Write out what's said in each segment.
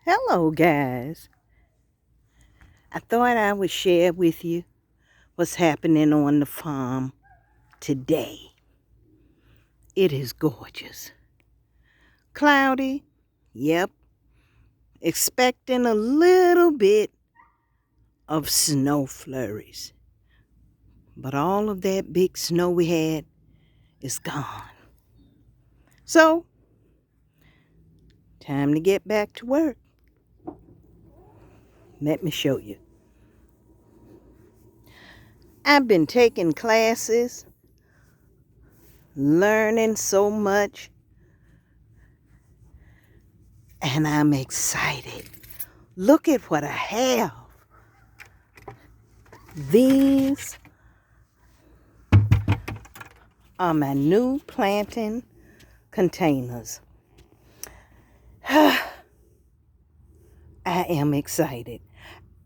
Hello, guys. I thought I would share with you what's happening on the farm today. It is gorgeous. Cloudy, yep. Expecting a little bit of snow flurries. But all of that big snow we had is gone. So, time to get back to work. Let me show you. I've been taking classes, learning so much, and I'm excited. Look at what I have. These are my new planting containers. I am excited.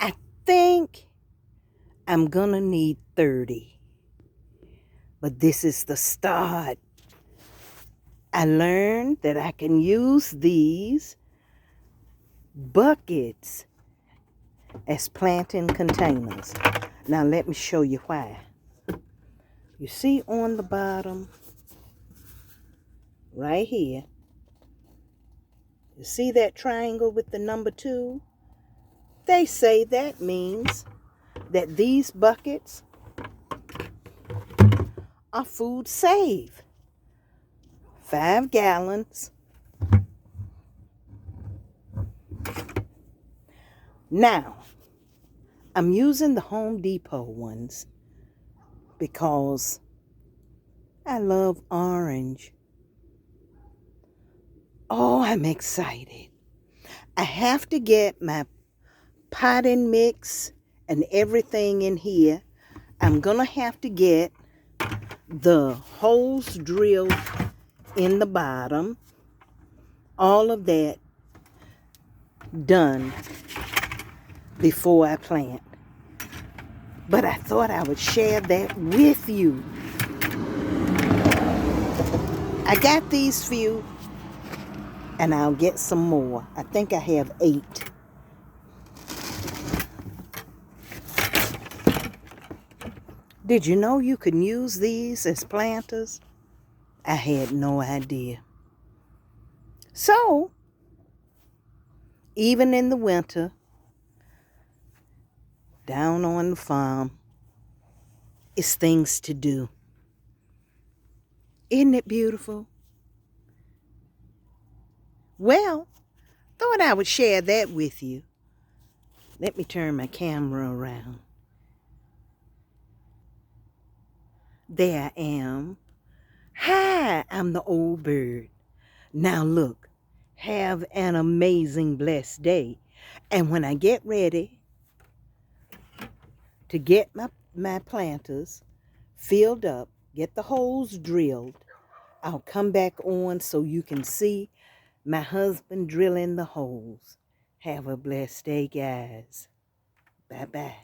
I think I'm gonna need 30, but this is the start. I learned that I can use these buckets as planting containers. Now let me show you why. You see on the bottom, right here, you see that triangle with the number 2? They say that means that these buckets are food safe. 5 gallons. Now, I'm using the Home Depot ones because I love orange. Oh, I'm excited. I have to get my potting mix and everything in here. I'm gonna have to get the holes drilled in the bottom. All of that done before I plant. But I thought I would share that with you. I got these few, and I'll get some more. I think I have 8. Did you know you can use these as planters? I had no idea. So, even in the winter, down on the farm, it's things to do. Isn't it beautiful? Well, thought I would share that with you. Let me turn my camera around. There I am. Hi, I'm the old bird. Now look, have an amazing, blessed day. And when I get ready to get my planters filled up, get the holes drilled, I'll come back on so you can see my husband drilling the holes. Have a blessed day, guys. Bye-bye.